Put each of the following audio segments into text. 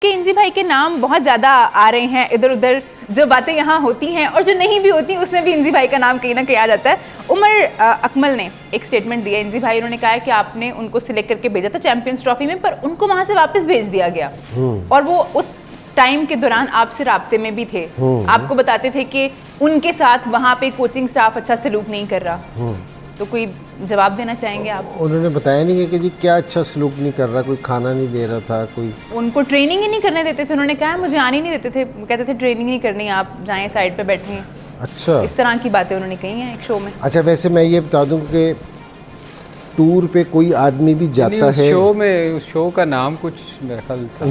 कि इंजी भाई के नाम बहुत ज़्यादा आ रहे हैं इधर उधर, जो बातें यहाँ होती हैं और जो नहीं भी होती उसमें भी इंजी भाई का नाम कहीं ना कहीं आ जाता है। उमर अकमल ने एक स्टेटमेंट दिया इंजी भाई, उन्होंने कहा है कि आपने उनको सिलेक्ट करके भेजा था चैंपियंस ट्रॉफी में, पर उनको वहाँ से वापस भेज दिया गया और वो उस टाइम के दौरान आपसे राब्ते में भी थे, आपको बताते थे कि उनके साथ वहाँ पे कोचिंग स्टाफ अच्छा सलूक नहीं कर रहा। तो कोई जवाब देना चाहेंगे आप? उन्होंने बताया नहीं है कि जी क्या अच्छा सलूक नहीं कर रहा, कोई खाना नहीं दे रहा था, कोई उनको ट्रेनिंग ही नहीं करने देते थे। उन्होंने कहा मुझे आने नहीं देते थे, कहते थे ट्रेनिंग नहीं करनी, आप जाएं साइड पे बैठें। अच्छा, इस तरह की बातें उन्होंने कही हैं एक शो में। अच्छा, वैसे मैं ये बता दूं कि टूर पे कोई आदमी भी जाता है, शो में, उस शो का नाम कुछ मेरा ख्याल था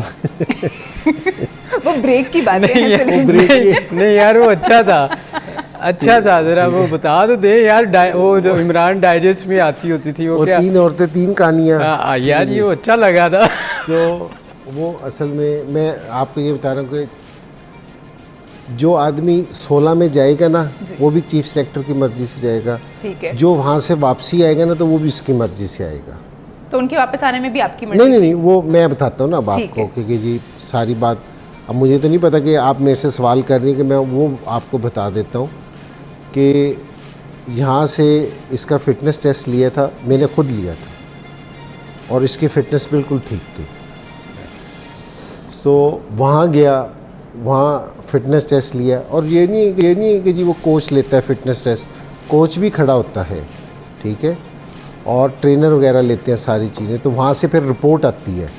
वो ब्रेक की बातें हैं। नहीं यार, वो अच्छा था, अच्छा था, जरा वो बता तो दे यार। वो जो इमरान डाइजेस्ट में आती होती थी वो क्या, 3 औरतें 3 कहानियाँ। यार ये अच्छा लगा था। तो वो असल में मैं आपको ये बता रहा हूँ कि जो आदमी 16 में जाएगा ना, वो भी चीफ सेलेक्टर की मर्जी से जाएगा। ठीक है। जो वहाँ से वापसी आएगा ना, तो वो भी उसकी मर्जी से आएगा। तो उनके वापस आने में भी आपकी मर्जी? नहीं, वो मैं बताता हूँ ना अब आपको, क्योंकि जी सारी बात अब मुझे तो नहीं पता कि आप मेरे से सवाल कर रही हैं, कि मैं वो आपको बता देता हूँ कि यहाँ से इसका फ़िटनेस टेस्ट लिया था, मैंने खुद लिया था और इसकी फ़िटनेस बिल्कुल ठीक थी। सो वहाँ गया, वहाँ फ़िटनेस टेस्ट लिया, और ये नहीं है कि जी वो कोच लेता है फ़िटनेस टेस्ट, कोच भी खड़ा होता है, ठीक है, और ट्रेनर वगैरह लेते हैं सारी चीज़ें। तो वहाँ से फिर रिपोर्ट आती है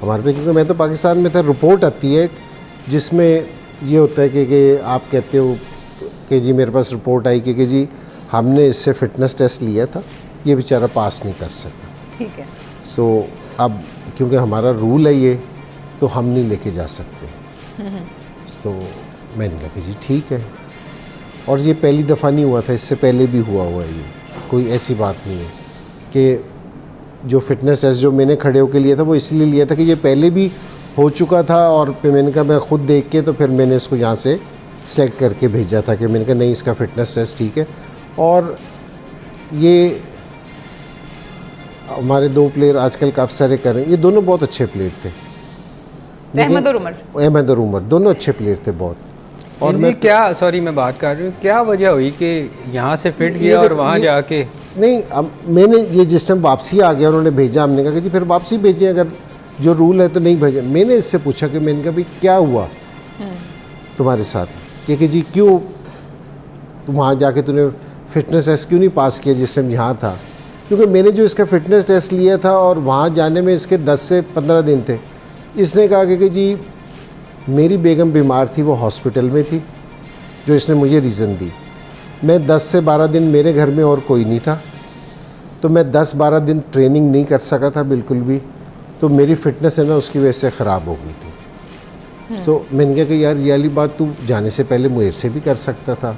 हमारे पे, क्योंकि मैं तो पाकिस्तान में था, रिपोर्ट आती है जिसमें ये होता है कि आप कहते हो कि जी मेरे पास रिपोर्ट आई कि जी हमने इससे फ़िटनेस टेस्ट लिया था, ये बेचारा पास नहीं कर सका। ठीक है। सो अब क्योंकि हमारा रूल है ये, तो हम नहीं लेके जा सकते। सो मैंने कहा कि जी ठीक है, और ये पहली दफ़ा नहीं हुआ था, इससे पहले भी हुआ है, ये कोई ऐसी बात नहीं है कि जो फ़िटनेस टेस्ट जो मैंने खड़े होकर लिया था वो इसलिए लिया था कि ये पहले भी हो चुका था, और फिर मैंने कहा मैं ख़ुद देख के, तो फिर मैंने इसको यहाँ से सेलेक्ट करके भेजा था कि मैंने कहा नहीं, इसका फ़िटनेस टेस्ट ठीक है। और ये हमारे 2 प्लेयर आजकल काफ़ी सारे कर रहे हैं, ये दोनों बहुत अच्छे प्लेयर थे, अहमद और उमर दोनों अच्छे प्लेयर थे बहुत। और मैं क्या, सॉरी मैं बात कर रही हूँ, क्या वजह हुई कि यहाँ से फिट गया और वहाँ जाके? नहीं, अब मैंने ये जिस टाइम वापसी आ गया, उन्होंने भेजा, हमने कहा कि जी फिर वापसी भेजें, अगर जो रूल है तो नहीं भेजें। मैंने इससे पूछा कि मैंने कहा भाई क्या हुआ तुम्हारे साथ, कि जी क्यों तुम वहाँ जाके तूने फ़िटनेस टेस्ट क्यों नहीं पास किया जिस टाइम यहाँ था? क्योंकि मैंने जो इसका फ़िटनेस टेस्ट लिया था और वहाँ जाने में इसके 10 से 15 दिन थे। इसने कहा कि जी मेरी बेगम बीमार थी, वो हॉस्पिटल में थी, जो इसने मुझे रीज़न दी। मैं 10 से 12 दिन मेरे घर में और कोई नहीं था, तो मैं 10-12 दिन ट्रेनिंग नहीं कर सका था बिल्कुल भी, तो मेरी फ़िटनेस है ना उसकी वजह से ख़राब हो गई थी। तो मैंने कहा कि यार ये वाली बात तू जाने से पहले मुझे से भी कर सकता था,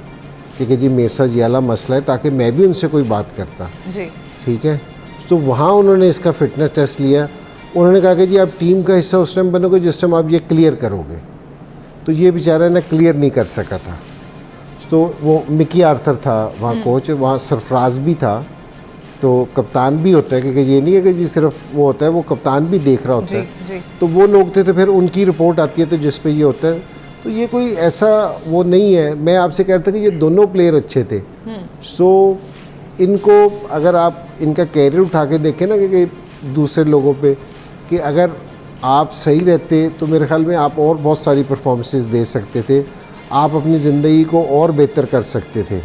क्योंकि जी मेरे साथ ये वाला मसला है, ताकि मैं भी उनसे कोई बात करता जी। ठीक है। तो वहाँ उन्होंने इसका फ़िटनेस टेस्ट लिया, उन्होंने कहा कि जी आप टीम का हिस्सा उस टाइम बनोगे जिस टाइम आप ये क्लियर करोगे। तो ये बेचारा ना क्लियर नहीं कर सका था। तो वो मिकी आर्थर था वहाँ कोच, वहाँ सरफराज भी था, तो कप्तान भी होता है, क्योंकि ये नहीं है कि जी सिर्फ वो होता है, वो कप्तान भी देख रहा होता है। तो वो लोग थे, तो फिर उनकी रिपोर्ट आती है, तो जिस पे ये होता है, तो ये कोई ऐसा वो नहीं है। मैं आपसे कह रहा था कि ये दोनों प्लेयर अच्छे थे। सो इनको अगर आप इनका कैरियर उठा के देखें ना कि दूसरे लोगों पे, कि अगर आप सही रहते तो मेरे ख्याल में आप और बहुत सारी परफॉर्मेंसेस दे सकते थे, आप अपनी ज़िंदगी को और बेहतर कर सकते थे,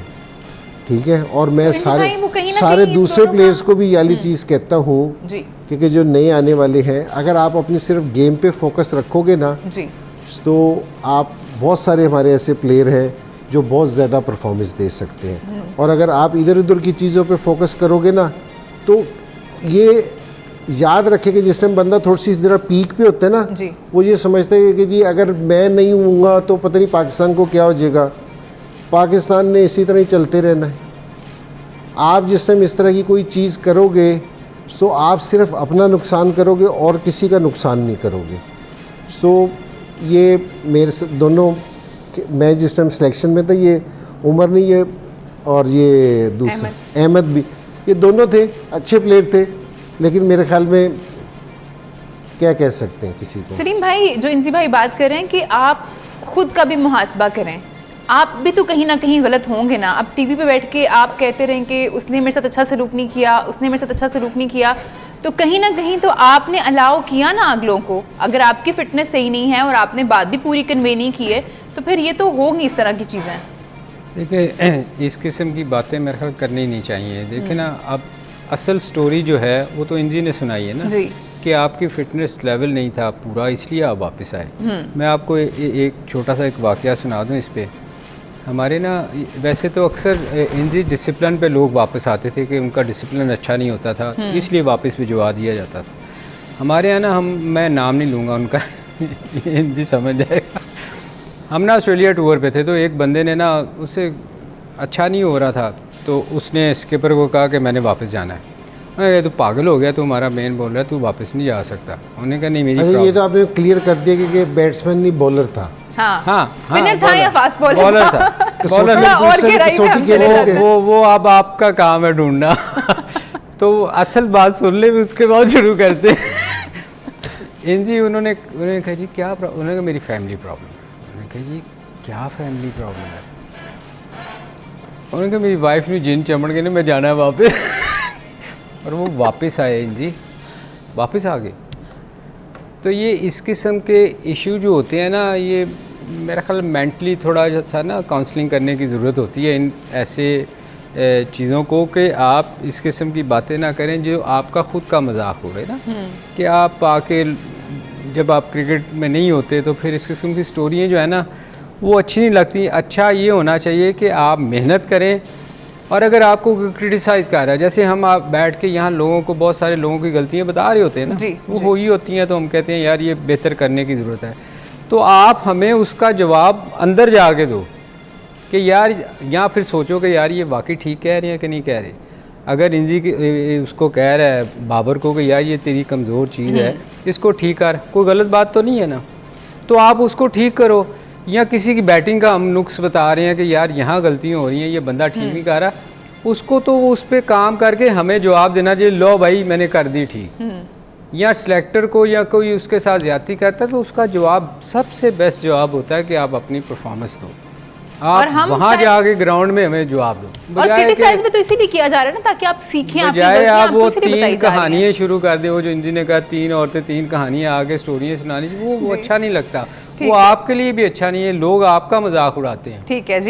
ठीक है। और मैं सारे दूसरे प्लेयर्स को भी ये वाली चीज़ कहता हूँ, क्योंकि जो नए आने वाले हैं, अगर आप अपनी सिर्फ गेम पे फोकस रखोगे ना जी, तो आप बहुत सारे हमारे ऐसे प्लेयर हैं जो बहुत ज़्यादा परफॉर्मेंस दे सकते हैं। और अगर आप इधर उधर की चीज़ों पे फोकस करोगे ना, तो ये याद रखें कि जिस टाइम बंदा थोड़ी सी ज़रा पीक पे होता है ना जी, वो ये समझता है कि जी अगर मैं नहीं हूँगा तो पता नहीं पाकिस्तान को क्या हो जाएगा, पाकिस्तान ने इसी तरह ही चलते रहना है। आप जिस टाइम इस तरह की कोई चीज़ करोगे तो आप सिर्फ अपना नुकसान करोगे और किसी का नुकसान नहीं करोगे। तो ये मेरे दोनों, मैं जिस टाइम सिलेक्शन में था, ये उमर नहीं, ये और ये दूसरा अहमद भी, ये दोनों थे अच्छे प्लेयर थे, लेकिन मेरे ख्याल में क्या कह सकते हैं किसी को। सलीम भाई, जो इंजी भाई बात कर रहे हैं कि आप खुद का भी मुहासबा करें, आप भी तो कहीं ना कहीं गलत होंगे ना। अब टीवी पे बैठ के आप कहते रहें कि उसने मेरे साथ अच्छा सलूक नहीं किया, उसने मेरे साथ अच्छा सलूक नहीं किया, तो कहीं ना कहीं तो आपने अलाउ किया ना अगलों को। अगर आपकी फिटनेस सही नहीं है और आपने बात भी पूरी कन्वे नहीं की है, तो फिर ये तो होंगी इस तरह की चीज़ें। देखिए, इस किस्म की बातें मेरे ख्याल करनी नहीं चाहिए। देखिए ना, अब असल स्टोरी जो है वो तो इंजी ने सुनाई है ना, जी। कि आपकी फ़िटनेस लेवल नहीं था पूरा, इसलिए आप वापस आए। मैं आपको एक छोटा सा एक वाक़या सुना दूं इस पे। हमारे ना, वैसे तो अक्सर इंजी डिसिप्लिन पे लोग वापस आते थे कि उनका डिसिप्लिन अच्छा नहीं होता था, इसलिए वापस भिजवा दिया जाता था। हमारे यहाँ ना, मैं नाम नहीं लूँगा उनका इंजी समझ जाएगा। हम ना ऑस्ट्रेलिया टूर पे थे, तो एक बंदे ने ना, उसे अच्छा नहीं हो रहा था, तो उसने स्किपर को कहा कि मैंने वापस जाना है। अरे तो पागल हो गया, तू हमारा मेन बोल रहा है, तू वापस नहीं जा सकता। उन्होंने कहा नहीं, मेरी अच्छा, ये तो आपने क्लियर कर दिया कि बैट्समैन नहीं बॉलर था। हाँ, स्पिनर था या फास्ट बॉलर बॉलर था। कसौटी बॉलर और गहराई में हम चले जाते हैं। वो अब आपका काम है ढूंढना। तो असल बात सुन ले, उसके बाद शुरू करते हैं। इंजी उन्होंने कहा जी क्या उन्होंने कहा मेरी फैमिली प्रॉब्लम। उन्होंने कहा जी क्या फैमिली प्रॉब्लम है? उन्होंने कहा मेरी वाइफ ने जिन चमड़ के, मैं जाना है वापस। और वो वापस आए, इंजी वापस आ गए। तो ये इस किस्म के इशू जो होते हैं ना, ये मेरा ख्याल मेंटली थोड़ा सा ना काउंसलिंग करने की ज़रूरत होती है इन ऐसे चीज़ों को, कि आप इस किस्म की बातें ना करें जो आपका ख़ुद का मजाक हो रहा है ना। कि आप आके जब आप क्रिकेट में नहीं होते तो फिर इस किस्म की स्टोरियाँ जो है ना, वो अच्छी नहीं लगती। अच्छा ये होना चाहिए कि आप मेहनत करें, और अगर आपको क्रिटिसाइज़ कर रहा है, जैसे हम आप बैठ के यहाँ लोगों को, बहुत सारे लोगों की गलतियाँ बता रहे होते हैं ना, वो हो ही होती हैं, तो हम कहते हैं यार ये बेहतर करने की ज़रूरत है। तो आप हमें उसका जवाब अंदर जाके दो कि यार, या फिर सोचो कि यार ये वाकई ठीक कह रहे हैं कि नहीं कह रहे। अगर इंजी की उसको कह रहा है बाबर को कि यार ये तेरी कमज़ोर चीज़ है, इसको ठीक कर, कोई गलत बात तो नहीं है ना, तो आप उसको ठीक करो। या किसी की बैटिंग का हम नुक्स बता रहे हैं कि यार यहाँ गलतियाँ हो रही हैं, ये बंदा ठीक नहीं कर रहा, उसको तो उस पर काम करके हमें जवाब देना चाहिए, लो भाई मैंने कर दी ठीक। या सिलेक्टर को या कोई उसके साथ ज्यादती करता है, तो उसका जवाब सबसे बेस्ट जवाब होता है कि आप अपनी परफॉर्मेंस दो, आप वहाँ जाके ग्राउंड में हमें जवाब दो। और क्रिटिसाइज भी तो इसीलिए किया जा रहा है ना, ताकि आप सीखें, आपकी बजाय गलतियां आप वो आपको इसीलिए बताई 3 जा रही हैं। कहानियाँ शुरू कर दे, वो जो इंजी ने कहा 3 औरतें 3 कहानियाँ आगे स्टोरियाँ सुनानी, वो अच्छा नहीं लगता, वो आपके लिए भी अच्छा नहीं है, लोग आपका मजाक उड़ाते हैं। ठीक है जी।